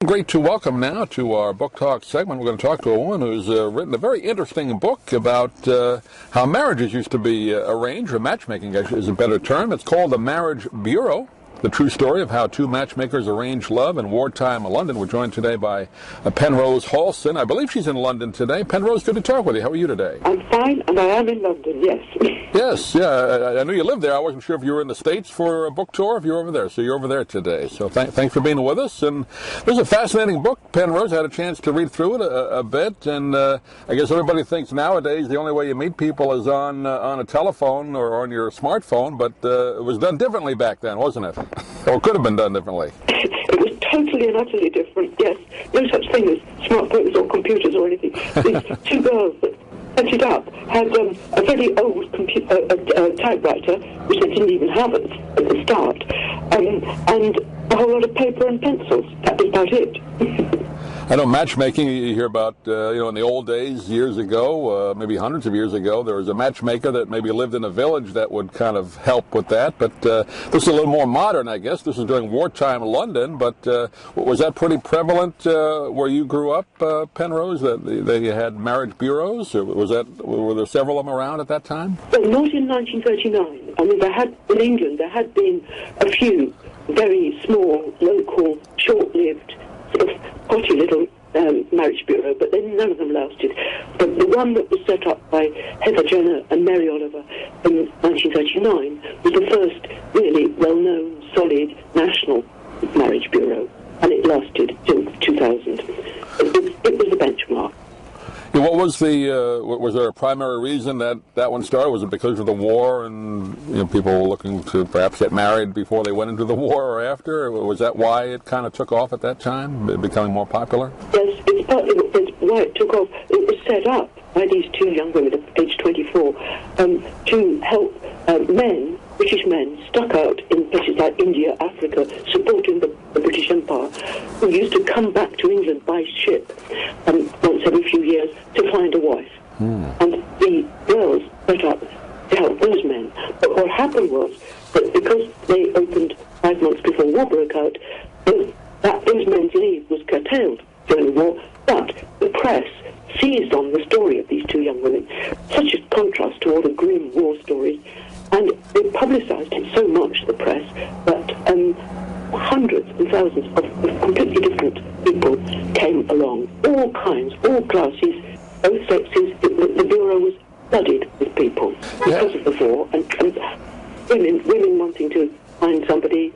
Great to welcome now to our book talk segment. We're going to talk to a woman who's written a very interesting book about how marriages used to be arranged, or matchmaking is a better term. It's called The Marriage Bureau, the true story of how two matchmakers arranged love in wartime London. We're joined today by Penrose Halson. I believe she's in London today. Penrose, good to talk with you. How are you today? I'm fine, and I am in London, yes. Yes, yeah. I knew you lived there. I wasn't sure if you were in the States for a book tour, if you're over there. So you're over there today. So thanks for being with us. And this is a fascinating book, Penrose. I had a chance to read through it a bit. And I guess everybody thinks nowadays the only way you meet people is on a telephone or on your smartphone. But it was done differently back then, wasn't it? Or it could have been done differently. It was totally and utterly different, yes. No such thing as smartphones or computers or anything. These two girls that set it up had a very old typewriter, which they didn't even have at the start, and a whole lot of paper and pencils. That was about it. I know matchmaking, you hear about, in the old days, years ago, maybe hundreds of years ago, there was a matchmaker that maybe lived in a village that would kind of help with that. But this is a little more modern, I guess. This is during wartime London. But was that pretty prevalent where you grew up, Penrose, that they had marriage bureaus? Or were there several of them around at that time? Well, not in 1939. I mean, in England, there had been a few very small, local, short-lived, sort of potty little marriage bureau, but then none of them lasted. But the one that was set up by Heather Jenner and Mary Oliver in 1939 was the first really well-known, solid, national marriage bureau, and it lasted till 2000. It was the benchmark. Yeah, what was was there a primary reason that one started? Was it because of the war and people were looking to perhaps get married before they went into the war or after? Was that why it kind of took off at that time, becoming more popular? Yes, it's why it took off. It was set up by these two young women of age 24 to help British men stuck out in places like India, Africa, supporting the British Empire, who used to come back to England by ship once every few years to find a wife. And the girls set up to help those men. But what happened was that because they opened 5 months before war broke out, those men's leave was curtailed during the war, but the press seized on the story of these two young women, such a contrast to all the grim war stories, and they publicised it so much, the press, that hundreds and thousands of completely different people came along, all kinds, all classes, both sexes. The bureau was flooded with people because of the war, and women wanting to find somebody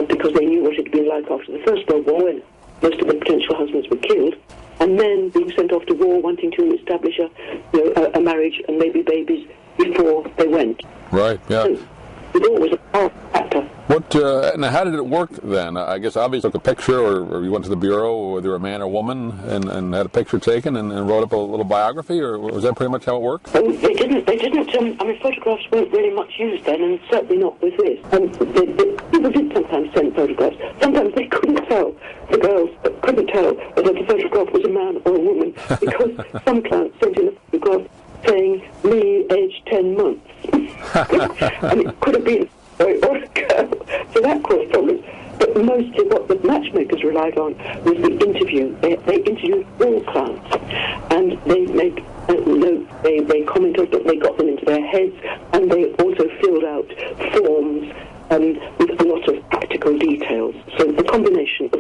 because they knew what it had been like after the First World War, when most of the potential husbands were killed, and men being sent off to war wanting to establish a marriage and maybe babies before they went. Right, yeah. So the war was a powerful factor. Now how did it work then? I guess obviously took a picture, or you went to the bureau, whether a man or woman, and had a picture taken and wrote up a little biography, or was that pretty much how it worked? They didn't. Photographs weren't really much used then, and certainly not with this. People did sometimes send photographs. Sometimes they couldn't tell, the girls couldn't tell whether the photograph was a man or a woman, because some clients sent in a photograph saying, me, age 10 months. And it could have been a boy or a girl. So that caused problems. But mostly what the matchmakers relied on was the interview. They interviewed all clients, and they made notes, they commented that they got them into their heads, and they also filled out forms with a lot of practical details. So the combination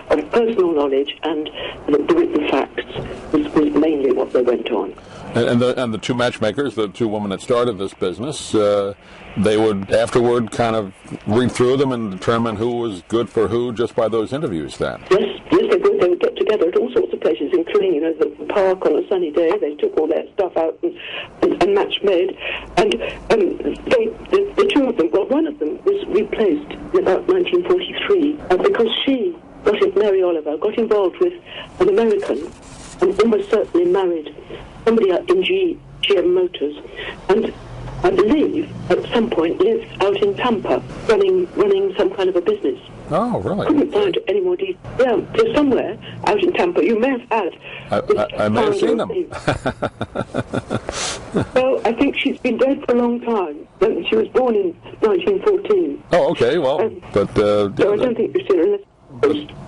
of personal knowledge and the written facts was mainly what they went on. And the two matchmakers, the two women that started this business, they would afterward kind of read through them and determine who was good for who just by those interviews then? Yes, they would. They would get together at all sorts of places, including, the park on a sunny day. They took all their stuff out and match made. And the two of them, well, one of them was replaced in about 1943 because Mary Oliver got involved with an American and almost certainly married somebody in GM Motors, and I believe at some point lived out in Tampa, running some kind of a business. Oh, really? Couldn't find any more details. Yeah, so somewhere out in Tampa, you may have had. I may have seen them. Well, I think she's been dead for a long time. She was born in 1914. Oh, okay. Well, so I don't think you've seen her.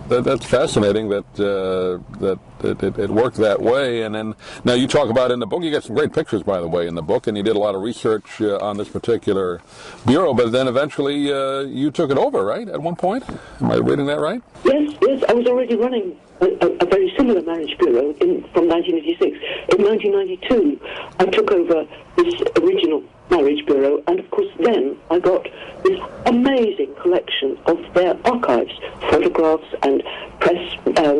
That's fascinating that it worked that way. And then now you talk about in the book, you got some great pictures, by the way, in the book, and you did a lot of research on this particular bureau. But then eventually you took it over, right? At one point, am I reading that right? Yes. I was already running a very similar marriage bureau from 1986. In 1992, I took over this original marriage bureau, and of course then I got this amazing collection of their archives, photographs and press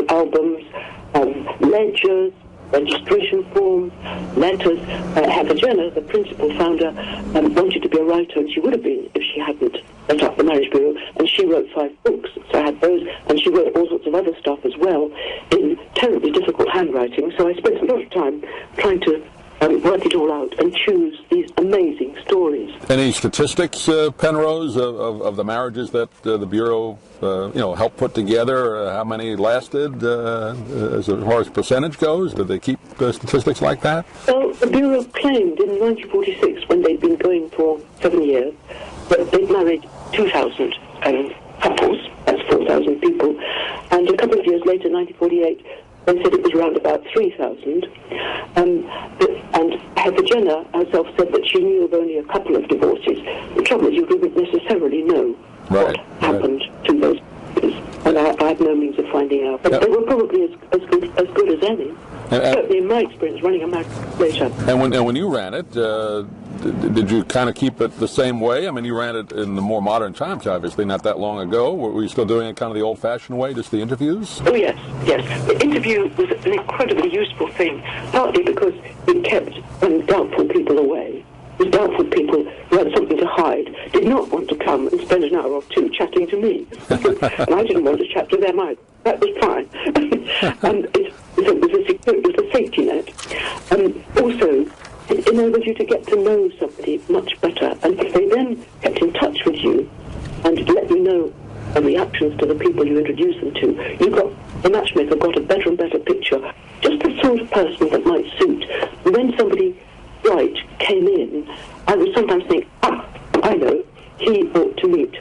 albums, ledgers, registration forms, letters. Heather Jenner, the principal founder, wanted to be a writer, and she would have been if she hadn't set up the marriage bureau, and she wrote 5 books, so I had those, and she wrote all sorts of other stuff as well in terribly difficult handwriting, so I spent a lot of time trying to work it all out and choose these amazing stories. Any statistics, Penrose, of the marriages that the Bureau helped put together? How many lasted as far as percentage goes? Did they keep statistics like that? Well, the Bureau claimed in 1946, when they'd been going for 7 years, that they'd married 2,000 couples, that's 4,000 people, and a couple of years later, 1948, they said it was around about 3,000. And Heather Jenner herself said that she knew of only a couple of divorces. The trouble is you didn't necessarily know what happened to those divorces, and I had no means of finding out. But they were probably as good as any. Certainly in my experience, running a marriage later. And when you ran it, did you kind of keep it the same way? I mean, you ran it in the more modern times, obviously, not that long ago. Were you still doing it kind of the old-fashioned way, just the interviews? Oh, yes. The interview was an incredibly useful thing, partly because it kept doubtful people away. The doubtful people who had something to hide did not want to come and spend an hour or two chatting to me. And I didn't want to chat to them either. That was fine. And it was a safety net. Also, it enabled you to get to know somebody much better. And if they then kept in touch with you and let you know the reactions to the people you introduced them to, the matchmaker got a better and better picture. Just the sort of person that might suit. When somebody right came in, I would sometimes think, I know, he ought to meet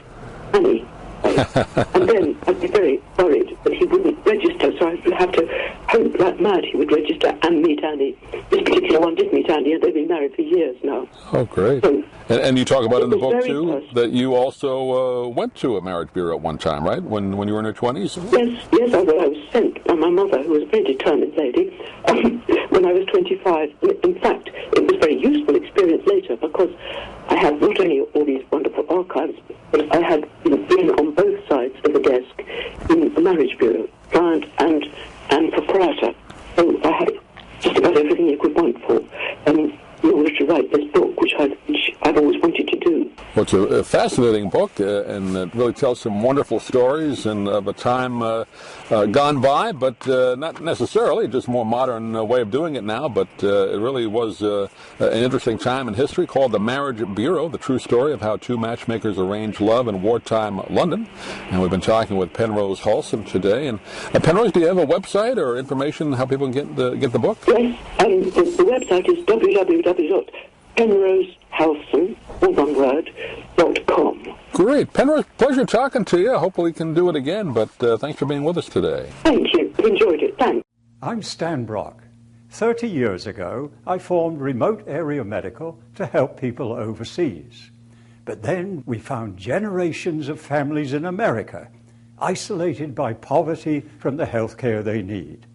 Annie. And then I'd be very worried that he wouldn't register, so I'd have to hope like mad he would register and meet Annie. This particular one did meet Annie, and they've been married for years now. Oh, great. So, and you talk about in the book, too, that you also went to a marriage bureau at one time, right, when you were in your 20s? Yes, I was sent by my mother, who was a very determined lady, when I was 25. In fact, it was a very useful experience later, because I had not only all these wonderful archives, but I had been on both sides of the desk in the marriage bureau, client and proprietor. So I had just about everything you could want for in order to write this book, which I've always wanted to do. Well, it's a fascinating book, and it really tells some wonderful stories and of a time gone by, but not necessarily, just more modern way of doing it now, but it really was an interesting time in history called The Marriage Bureau, the true story of how two matchmakers arranged love in wartime London. And we've been talking with Penrose Halson today. And Penrose, do you have a website or information how people can get the book? Yes, the website is www.penrosehalson, all one word, .com. Great. Penrose, pleasure talking to you. Hopefully we can do it again, but thanks for being with us today. Thank you. I've enjoyed it. Thanks. I'm Stan Brock. 30 years ago, I formed Remote Area Medical to help people overseas. But then we found generations of families in America, isolated by poverty from the health care they need.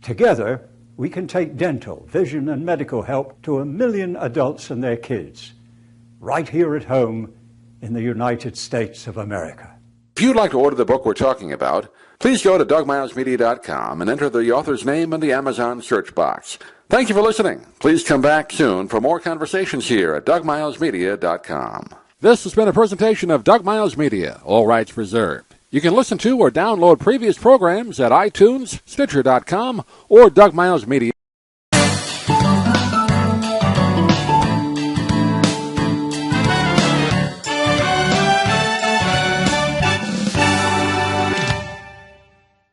Together, we can take dental, vision, and medical help to 1 million adults and their kids, right here at home in the United States of America. If you'd like to order the book we're talking about, please go to DougMilesMedia.com and enter the author's name in the Amazon search box. Thank you for listening. Please come back soon for more conversations here at DougMilesMedia.com. This has been a presentation of Doug Miles Media, all rights reserved. You can listen to or download previous programs at iTunes, Stitcher.com, or Doug Miles Media.